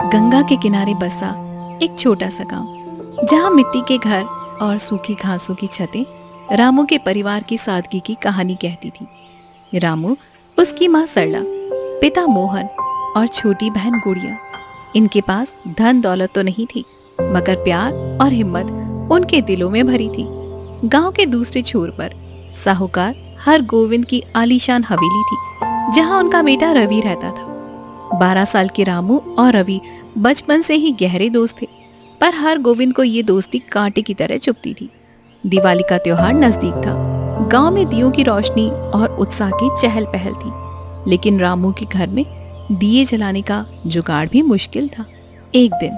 गंगा के किनारे बसा एक छोटा सा गांव, जहां मिट्टी के घर और सूखी घासों की छतें रामू के परिवार की सादगी की कहानी कहती थी। रामू, उसकी माँ सरला, पिता मोहन और छोटी बहन गुड़िया। इनके पास धन दौलत तो नहीं थी, मगर प्यार और हिम्मत उनके दिलों में भरी थी। गांव के दूसरे छोर पर साहूकार हर गोविंद की आलीशान हवेली थी, जहां उनका बेटा रवि रहता था। 12 साल के रामू और रवि बचपन से ही गहरे दोस्त थे, पर हर गोविंद को ये दोस्ती कांटे की तरह चुभती थी। दिवाली का त्योहार नजदीक था। गांव में दियों की रोशनी और उत्साह की चहल पहल थी, लेकिन रामू के घर में दिए जलाने का जुगाड़ भी मुश्किल था। एक दिन,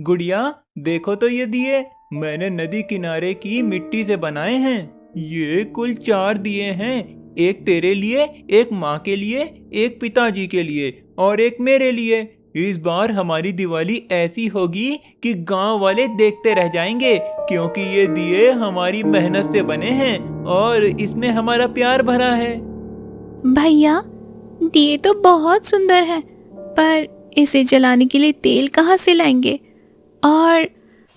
गुड़िया, देखो तो ये दिए मैंने नदी किनारे की मिट्टी से बनाए हैं। ये कुल 4 दिए हैं, एक तेरे लिए, एक माँ के लिए, एक पिताजी के लिए और एक मेरे लिए। इस बार हमारी दिवाली ऐसी होगी कि गांव वाले देखते रह जाएंगे, क्योंकि ये दिए हमारी मेहनत से बने हैं और इसमें हमारा प्यार भरा है। भैया, दिए तो बहुत सुंदर है, पर इसे जलाने के लिए तेल कहाँ से लाएंगे? और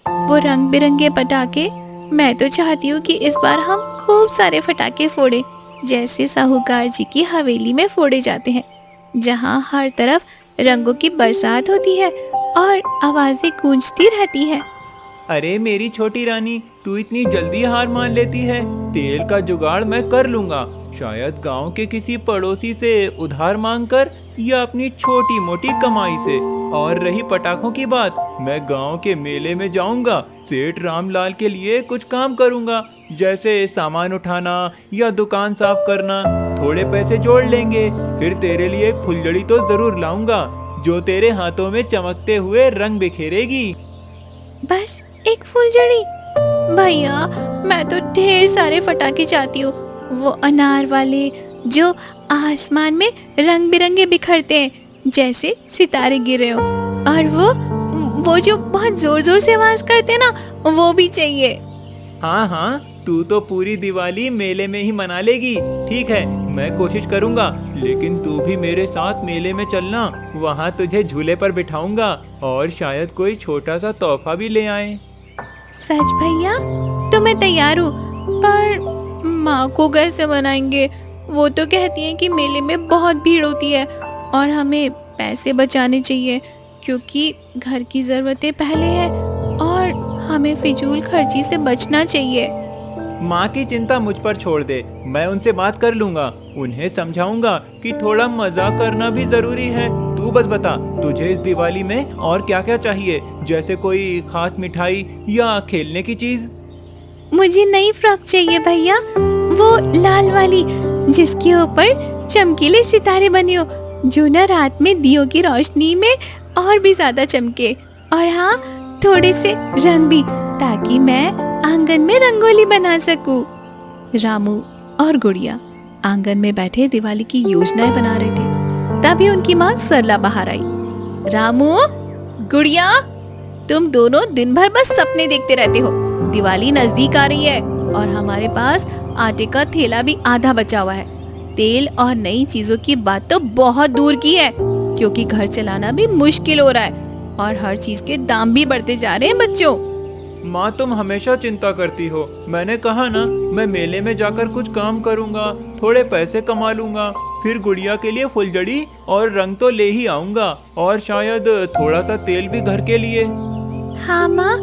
वो रंग बिरंगे पटाखे, मैं तो चाहती हूँ कि इस बार हम खूब सारे पटाखे फोड़े, जैसे साहूकार जी की हवेली में फोड़े जाते हैं, जहाँ हर तरफ रंगों की बरसात होती है और आवाजें गूंजती रहती है। अरे मेरी छोटी रानी, तू इतनी जल्दी हार मान लेती है। तेल का जुगाड़ मैं कर लूंगा, शायद गांव के किसी पड़ोसी से उधार मांगकर या अपनी छोटी मोटी कमाई से। और रही पटाखों की बात, मैं गांव के मेले में जाऊंगा, सेठ रामलाल के लिए कुछ काम करूंगा, जैसे सामान उठाना या दुकान साफ करना। थोड़े पैसे जोड़ लेंगे, फिर तेरे लिए एक फुलझड़ी तो जरूर लाऊंगा, जो तेरे हाथों में चमकते हुए रंग बिखेरेगी। बस एक फुलझड़ी? भैया, मैं तो ढेर सारे पटाखे चाहती हूँ, वो अनार वाले जो आसमान में रंग बिरंगे बिखरते हैं, जैसे सितारे गिरे हो। और वो जो बहुत जोर जोर से आवाज करते हैं ना, वो भी चाहिए। हाँ हाँ, तू तो पूरी दिवाली मेले में ही मना लेगी। ठीक है, मैं कोशिश करूंगा, लेकिन तू भी मेरे साथ मेले में चलना। वहाँ तुझे झूले पर बिठाऊंगा और शायद कोई छोटा सा तोहफा भी ले आए। सच भैया? तो मैं तैयार हूँ, पर माँ को कैसे मनाएंगे? वो तो कहती हैं कि मेले में बहुत भीड़ होती है और हमें पैसे बचाने चाहिए, क्योंकि घर की जरूरतें पहले है और हमें फिजूल खर्ची से बचना चाहिए। माँ की चिंता मुझ पर छोड़ दे, मैं उनसे बात कर लूंगा। उन्हें समझाऊंगा कि थोड़ा मजा करना भी जरूरी है। तू बस बता, तुझे इस दिवाली में और क्या क्या चाहिए, जैसे कोई खास मिठाई या खेलने की चीज? मुझे नई फ्रॉक चाहिए भैया, वो लाल वाली, जिसके ऊपर चमकीले सितारे बने हो, जो ना रात में दियों की रोशनी में और भी ज्यादा चमके। और हाँ, थोड़े से रंग भी, ताकि मैं आंगन में रंगोली बना सकूं। रामू और गुड़िया आंगन में बैठे दिवाली की योजनाएं बना रहे थे। तभी उनकी माँ सरला बाहर आई। रामू, गुड़िया, तुम दोनों दिन भर बस सपने देखते रहते हो। दिवाली नजदीक आ रही है और हमारे पास आटे का थैला भी आधा बचा हुआ है। तेल और नई चीजों की बात तो बहुत दूर की है, क्योंकि घर चलाना भी मुश्किल हो रहा है और हर चीज के दाम भी बढ़ते जा रहे हैं बच्चों। माँ, तुम हमेशा चिंता करती हो। मैंने कहा ना, मैं मेले में जाकर कुछ काम करूंगा, थोड़े पैसे कमा लूंगा, फिर गुड़िया के लिए फुलझड़ी और रंग तो ले ही आऊंगा, और शायद थोड़ा सा तेल भी घर के लिए। हाँ माँ,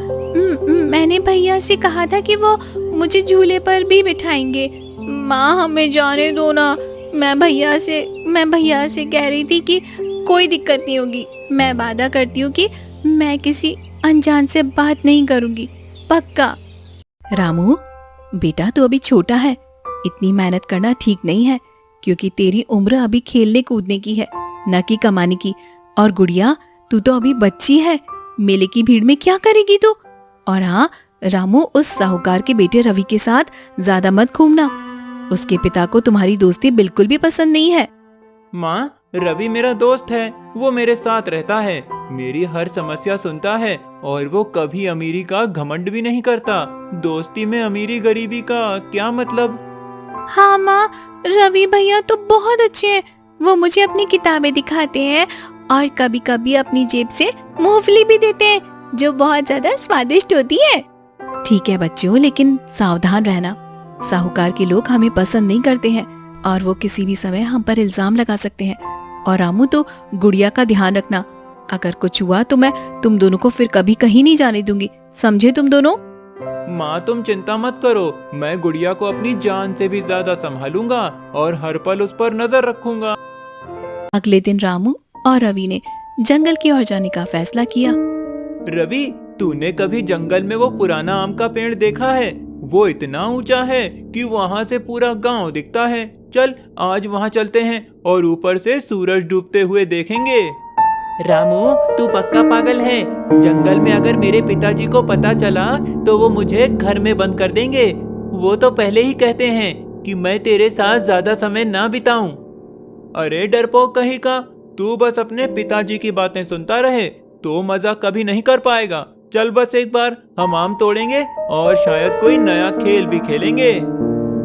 मैंने भैया से कहा था कि वो मुझे झूले पर भी बिठाएंगे। माँ, हमें जाने दो ना। मैं भैया से कह रही थी कि कोई दिक्कत नहीं होगी। मैं वादा करती हूँ कि मैं किसी अनजान से बात नहीं करूंगी, पक्का। रामू बेटा, तू अभी छोटा है, इतनी मेहनत करना ठीक नहीं है, क्योंकि तेरी उम्र अभी खेलने कूदने की है, न कि कमाने की। और गुड़िया, तू तो अभी बच्ची है, मेले की भीड़ में क्या करेगी तू? और हाँ रामू, उस साहूकार के बेटे रवि के साथ ज्यादा मत घूमना, उसके पिता को तुम्हारी दोस्ती बिल्कुल भी पसंद नहीं है। माँ, रवि मेरा दोस्त है, वो मेरे साथ रहता है, मेरी हर समस्या सुनता है और वो कभी अमीरी का घमंड भी नहीं करता। दोस्ती में अमीरी गरीबी का क्या मतलब? हाँ माँ, रवि भैया तो बहुत अच्छे हैं, वो मुझे अपनी किताबें दिखाते हैं और कभी कभी अपनी जेब से मूंगफली भी देते हैं, जो बहुत ज्यादा स्वादिष्ट होती है। ठीक है बच्चों, लेकिन सावधान रहना। साहूकार के लोग हमें पसंद नहीं करते हैं और वो किसी भी समय हम पर इल्जाम लगा सकते हैं। और रामू, तो गुड़िया का ध्यान रखना। अगर कुछ हुआ तो मैं तुम दोनों को फिर कभी कहीं नहीं जाने दूंगी, समझे तुम दोनों? माँ तुम चिंता मत करो, मैं गुड़िया को अपनी जान से भी ज्यादा संभालूंगा और हर पल उस पर नजर रखूंगा। अगले दिन रामू और रवि ने जंगल की ओर जाने का फैसला किया। रवि, तूने कभी जंगल में वो पुराना आम का पेड़ देखा है? वो इतना ऊंचा है कि वहाँ से पूरा गांव दिखता है। चल आज वहाँ चलते हैं और ऊपर से सूरज डूबते हुए देखेंगे। रामू, तू पक्का पागल है। जंगल में अगर मेरे पिताजी को पता चला तो वो मुझे घर में बंद कर देंगे। वो तो पहले ही कहते हैं कि मैं तेरे साथ ज्यादा समय ना बिताऊं। अरे डरपोक कहीं का, तू बस अपने पिताजी की बातें सुनता रहे तो मजा कभी नहीं कर पाएगा। चल बस एक बार हम आम तोड़ेंगे और शायद कोई नया खेल भी खेलेंगे।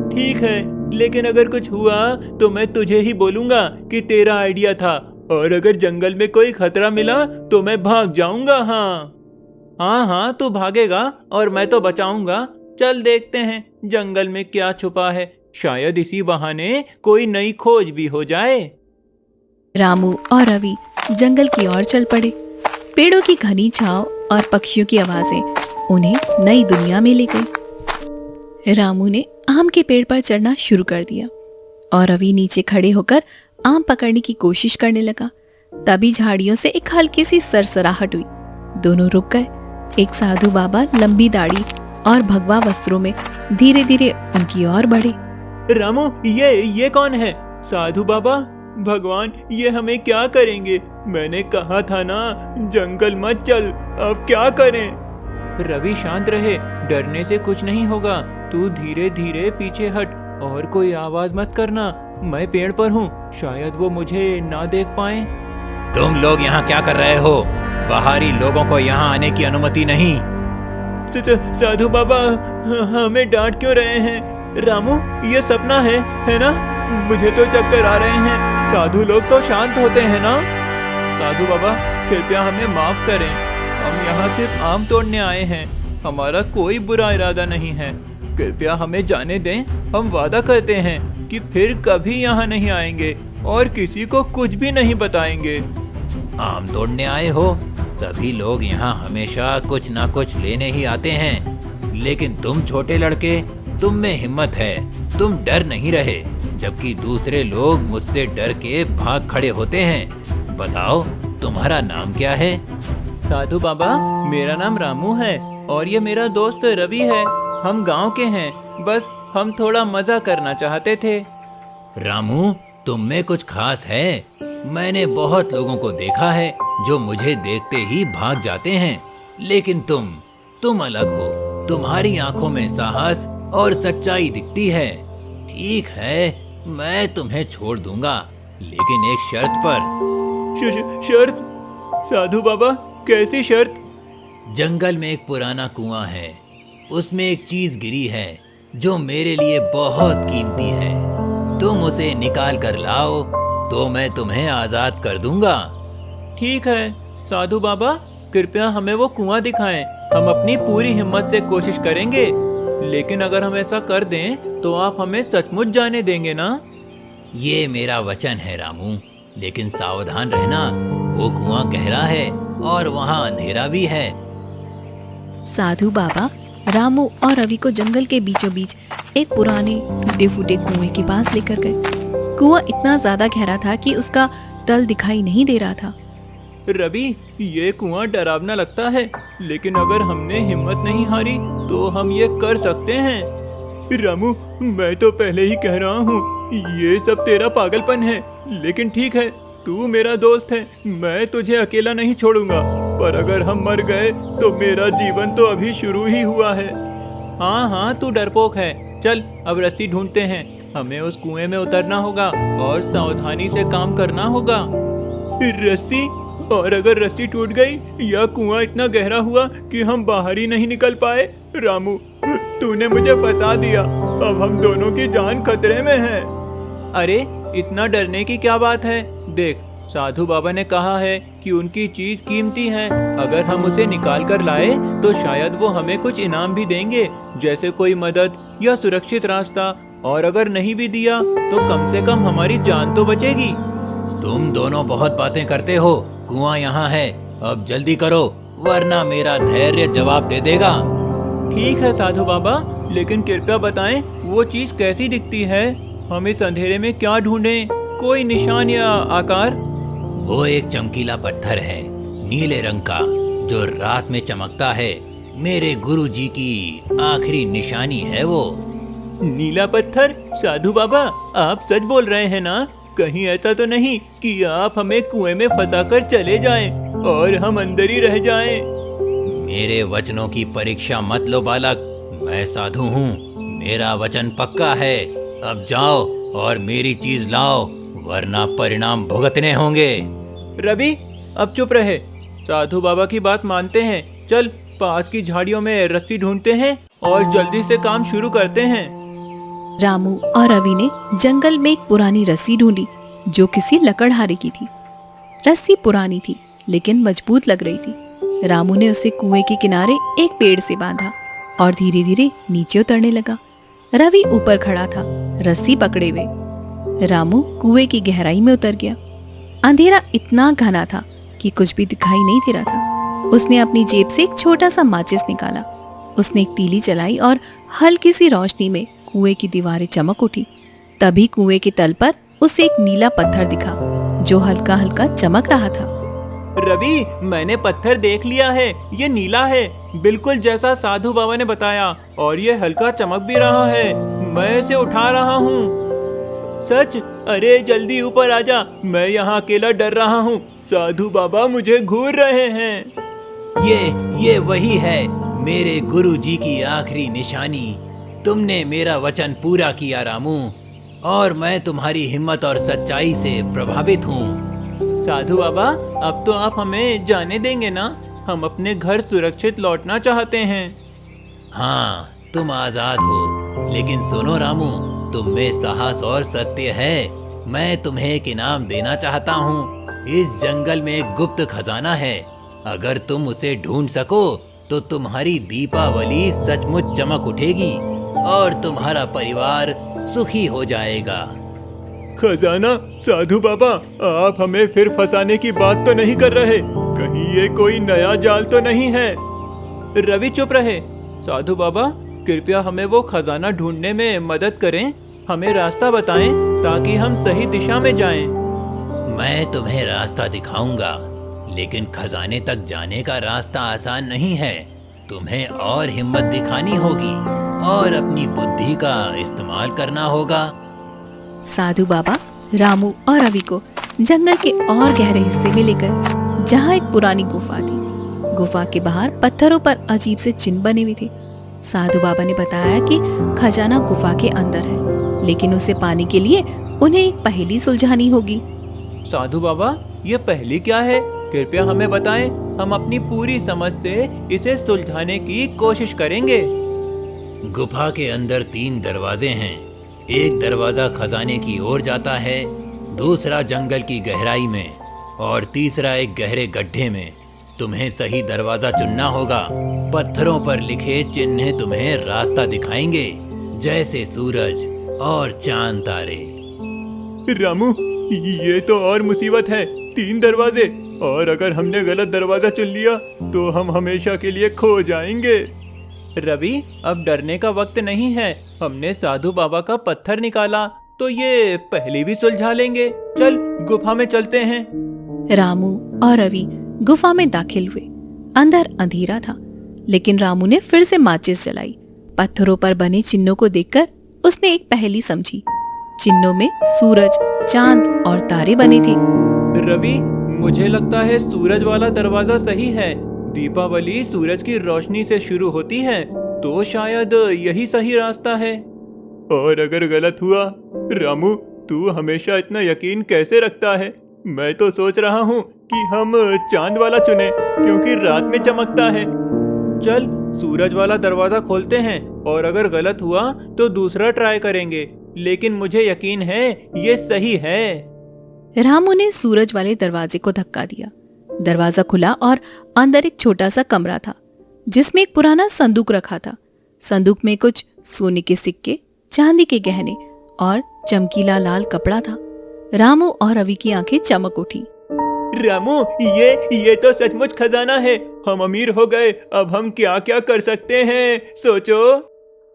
ठीक है, लेकिन अगर कुछ हुआ तो मैं तुझे ही बोलूंगा कि तेरा आइडिया था, और अगर जंगल में कोई खतरा मिला तो मैं भाग जाऊंगा। हाँ हाँ, तू भागेगा और मैं तो बचाऊंगा। चल देखते हैं जंगल में क्या छुपा है, शायद इसी बहाने कोई नई खोज भी हो जाए। रामू और रवि जंगल की ओर चल पड़े। पेड़ों की घनी छांव और पक्षियों की आवाजें उन्हें नई दुनिया में ले गई। रामू ने आम के पेड़ पर चढ़ना शुरू कर दिया और रवि नीचे खड़े होकर आम पकड़ने की कोशिश करने लगा। तभी झाड़ियों से एक हल्की सी सरसराहट हुई। दोनों रुक गए। एक साधु बाबा लंबी दाढ़ी और भगवा वस्त्रों में धीरे धीरे उनकी ओर बढ़े। रामू, ये कौन है? साधु बाबा, भगवान, ये हमें क्या करेंगे? मैंने कहा था ना जंगल मत चल, अब क्या करें? रवि शांत रहे, डरने से कुछ नहीं होगा। तू धीरे धीरे पीछे हट और कोई आवाज मत करना। मैं पेड़ पर हूँ, शायद वो मुझे ना देख पाए। तुम लोग यहाँ क्या कर रहे हो? बाहरी लोगों को यहाँ आने की अनुमति नहीं। साधु बाबा, हमें डांट क्यों रहे हैं? रामू, ये सपना है ना? मुझे तो चक्कर आ रहे हैं। साधु लोग तो शांत होते हैं ना? साधु बाबा, कृपया हमें माफ करें। हम यहाँ सिर्फ आम तोड़ने आए हैं, हमारा कोई बुरा इरादा नहीं है। कृपया हमें जाने दें। हम वादा करते हैं कि फिर कभी यहाँ नहीं आएंगे और किसी को कुछ भी नहीं बताएंगे। आम तोड़ने आए हो? सभी लोग यहाँ हमेशा कुछ ना कुछ लेने ही आते हैं, लेकिन तुम छोटे लड़के, तुम में हिम्मत है, तुम डर नहीं रहे, जबकि दूसरे लोग मुझसे डर के भाग खड़े होते हैं। बताओ, तुम्हारा नाम क्या है? साधु बाबा, मेरा नाम रामू है और ये मेरा दोस्त रवि है। हम गांव के हैं, बस हम थोड़ा मजा करना चाहते थे। रामू, तुम में कुछ खास है? मैंने बहुत लोगों को देखा है जो मुझे देखते ही भाग जाते हैं, लेकिन तुम अलग हो। तुम्हारी आंखों में साहस और सच्चाई दिखती है। ठीक है, मैं तुम्हें छोड़ दूंगा, लेकिन एक शर्त पर। शर्त? साधु बाबा, कैसी शर्त? जंगल में एक पुराना कुआं है, उसमें एक चीज गिरी है जो मेरे लिए बहुत कीमती है। तुम उसे निकाल कर लाओ तो मैं तुम्हें आजाद कर दूंगा। ठीक है साधु बाबा, कृपया हमें वो कुआं दिखाएं। हम अपनी पूरी हिम्मत से कोशिश करेंगे, लेकिन अगर हम ऐसा कर दें तो आप हमें सचमुच जाने देंगे ना? ये मेरा वचन है रामू, लेकिन सावधान रहना, वो कुआं गहरा है और वहाँ अंधेरा भी है। साधु बाबा रामू और रवि को जंगल के बीचों बीच एक पुराने टूटे फूटे कुएं के पास लेकर गए। कुआं इतना ज्यादा गहरा था कि उसका तल दिखाई नहीं दे रहा था। रवि, ये कुआं डरावना लगता है, लेकिन अगर हमने हिम्मत नहीं हारी तो हम ये कर सकते हैं। रामू, मैं तो पहले ही कह रहा हूँ, ये सब तेरा पागलपन है। लेकिन ठीक है, तू मेरा दोस्त है, मैं तुझे अकेला नहीं छोड़ूंगा। पर अगर हम मर गए तो मेरा जीवन तो अभी शुरू ही हुआ है। हाँ, तू डरपोक है। चल अब रस्सी ढूंढते हैं। हमें उस कुएं में उतरना होगा और सावधानी से काम करना होगा। रस्सी? और अगर रस्सी टूट गई या कुआं इतना गहरा हुआ कि हम बाहर ही नहीं निकल पाए? रामू, तूने मुझे फंसा दिया। अब हम दोनों की जान खतरे में है। अरे, इतना डरने की क्या बात है? देख, साधु बाबा ने कहा है कि उनकी चीज कीमती है। अगर हम उसे निकाल कर लाए तो शायद वो हमें कुछ इनाम भी देंगे, जैसे कोई मदद या सुरक्षित रास्ता। और अगर नहीं भी दिया तो कम से कम हमारी जान तो बचेगी। तुम दोनों बहुत बातें करते हो। कुआं यहाँ है, अब जल्दी करो, वरना मेरा धैर्य जवाब दे देगा। ठीक है साधु बाबा, लेकिन कृपया बताएं वो चीज कैसी दिखती है? हम इस अंधेरे में क्या ढूंढें? कोई निशान या आकार? वो एक चमकीला पत्थर है, नीले रंग का, जो रात में चमकता है। मेरे गुरुजी की आखिरी निशानी है वो। नीला पत्थर? साधु बाबा, आप सच बोल रहे हैं ना? कहीं ऐसा तो नहीं कि आप हमें कुएं में फंसाकर चले जाएं और हम अंदर ही रह जाएं? मेरे वचनों की परीक्षा मत लो बालक, मैं साधु हूँ, मेरा वचन पक्का है। अब जाओ और मेरी चीज लाओ, वरना परिणाम भुगतने होंगे। रवि, अब चुप रहे। साधु बाबा की बात मानते हैं। चल पास की झाड़ियों में रस्सी ढूंढते हैं और जल्दी से काम शुरू करते हैं। रामू और रवि ने जंगल में एक पुरानी रस्सी ढूंढी जो किसी लकड़हारे की थी। रस्सी पुरानी थी लेकिन मजबूत लग रही थी। रामू ने उसे कुएं के किनारे एक पेड़ से बांधा और धीरे धीरे नीचे उतरने लगा। रवि ऊपर खड़ा था, रस्सी पकड़े हुए। रामू कुएं की गहराई में उतर गया। अंधेरा इतना घना था कि कुछ भी दिखाई नहीं दे रहा था। उसने अपनी जेब से एक छोटा सा माचिस निकाला। उसने एक तीली जलाई और हल्की सी रोशनी में कुएं की दीवारें चमक उठी। तभी कुएं के तल पर उसे एक नीला पत्थर दिखा जो हल्का हल्का चमक रहा था। रवि, मैंने पत्थर देख लिया है। ये नीला है, बिल्कुल जैसा साधु बाबा ने बताया, और ये हल्का चमक भी रहा है। मैं इसे उठा रहा हूँ। सच? अरे जल्दी ऊपर आजा, मैं यहाँ अकेला डर रहा हूँ। साधु बाबा मुझे घूर रहे हैं। ये वही है, मेरे गुरुजी की आखिरी निशानी। तुमने मेरा वचन पूरा किया रामू, और मैं तुम्हारी हिम्मत और सच्चाई से प्रभावित हूँ। साधु बाबा, अब तो आप हमें जाने देंगे ना? हम अपने घर सुरक्षित लौटना चाहते हैं। हाँ, तुम आजाद हो, लेकिन सुनो रामू, तुम में साहस और सत्य है। मैं तुम्हें एक इनाम देना चाहता हूँ। इस जंगल में एक गुप्त खजाना है। अगर तुम उसे ढूंढ सको तो तुम्हारी दीपावली सचमुच चमक उठेगी और तुम्हारा परिवार सुखी हो जाएगा। खजाना? साधु बाबा, आप हमें फिर फंसाने की बात तो नहीं कर रहे? कहीं ये कोई नया जाल तो नहीं है? रवि चुप रहे। साधु बाबा, कृपया हमें वो खजाना ढूंढने में मदद करें। हमें रास्ता बताएं ताकि हम सही दिशा में जाएं। मैं तुम्हें रास्ता दिखाऊंगा, लेकिन खजाने तक जाने का रास्ता आसान नहीं है। तुम्हें और हिम्मत दिखानी होगी और अपनी बुद्धि का इस्तेमाल करना होगा। साधु बाबा रामू और रवि को जंगल के और गहरे हिस्से में लेकर जहाँ एक पुरानी गुफा थी। गुफा के बाहर पत्थरों पर अजीब से चिन्ह बने हुए थे। साधु बाबा ने बताया कि खजाना गुफा के अंदर है, लेकिन उसे पाने के लिए उन्हें एक पहेली सुलझानी होगी। साधु बाबा, ये पहेली क्या है? कृपया हमें बताएं। हम अपनी पूरी समझ से इसे सुलझाने की कोशिश करेंगे। गुफा के अंदर 3 दरवाजे हैं। एक दरवाजा खजाने की ओर जाता है, दूसरा जंगल की गहराई में और तीसरा एक गहरे गड्ढे में। तुम्हें सही दरवाजा चुनना होगा। पत्थरों पर लिखे चिन्ह तुम्हें रास्ता दिखाएंगे, जैसे सूरज और चांद तारे। रामू, ये तो और मुसीबत है। 3 दरवाजे, और अगर हमने गलत दरवाजा चुन लिया तो हम हमेशा के लिए खो जाएंगे। रवि, अब डरने का वक्त नहीं है। हमने साधु बाबा का पत्थर निकाला तो ये पहले भी सुलझा लेंगे। चल गुफा में चलते हैं। रामू और रवि गुफा में दाखिल हुए। अंदर अंधेरा था, लेकिन रामू ने फिर से माचिस जलाई। पत्थरों पर बने चिन्हों को देखकर उसने एक पहेली समझी। चिन्हों में सूरज, चांद और तारे बने थे। रवि, मुझे लगता है सूरज वाला दरवाजा सही है। दीपावली सूरज की रोशनी से शुरू होती है, तो शायद यही सही रास्ता है। और अगर गलत हुआ? रामू, तू हमेशा इतना यकीन कैसे रखता है? मैं तो सोच रहा हूँ कि हम चांद वाला चुने, क्योंकि रात में चमकता है। चल सूरज वाला दरवाजा खोलते हैं, और अगर गलत हुआ तो दूसरा ट्राई करेंगे। लेकिन मुझे यकीन है ये सही है। रामू ने सूरज वाले दरवाजे को धक्का दिया। दरवाजा खुला और अंदर एक छोटा सा कमरा था जिसमें एक पुराना संदूक रखा था। संदूक में कुछ सोने के सिक्के, चांदी के गहने और चमकीला लाल कपड़ा था। रामू और रवि की आंखें चमक उठी। रामू, ये तो सचमुच खजाना है। हम अमीर हो गए। अब हम क्या क्या कर सकते हैं, सोचो।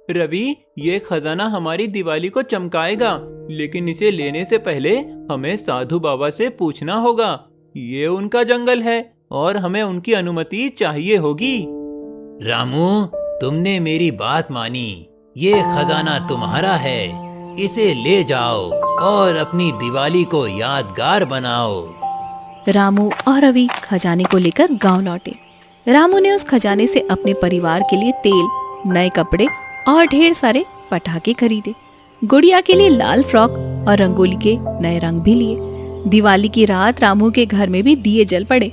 रवि, ये खजाना हमारी दिवाली को चमकाएगा, लेकिन इसे लेने से पहले हमें साधु बाबा से पूछना होगा। ये उनका जंगल है और हमें उनकी अनुमति चाहिए होगी। रामू, तुमने मेरी बात मानी। ये खजाना तुम्हारा है। इसे ले जाओ और अपनी दिवाली को यादगार बनाओ। रामू और रवि खजाने को लेकर गांव लौटे। रामू ने उस खजाने से अपने परिवार के लिए तेल, नए कपड़े और ढेर सारे पटाखे खरीदे। गुड़िया के लिए लाल फ्रॉक और रंगोली के नए रंग भी लिए। दिवाली की रात रामू के घर में भी दिए जल पड़े।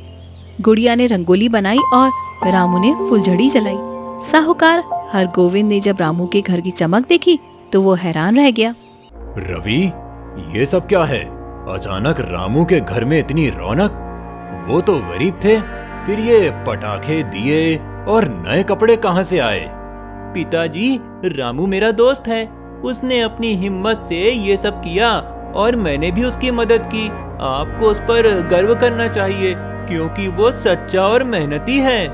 गुड़िया ने रंगोली बनाई और रामू ने फुलझड़ी जलाई। साहूकार हरगोविंद ने जब रामू के घर की चमक देखी तो वो हैरान रह गया। रवि, ये सब क्या है? अचानक रामू के घर में इतनी रौनक। वो तो गरीब थे, फिर ये पटाखे, दिए और नए कपड़े कहाँ से आए? पिताजी, रामू मेरा दोस्त है। उसने अपनी हिम्मत से ये सब किया और मैंने भी उसकी मदद की। आपको उस पर गर्व करना चाहिए क्योंकि वो सच्चा और मेहनती है।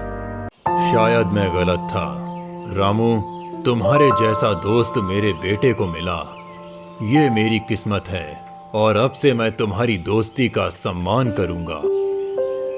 शायद मैं गलत था। रामू, तुम्हारे जैसा दोस्त मेरे बेटे को मिला। ये मेरी किस्मत है और अब से मैं तुम्हारी दोस्ती का सम्मान करूंगा।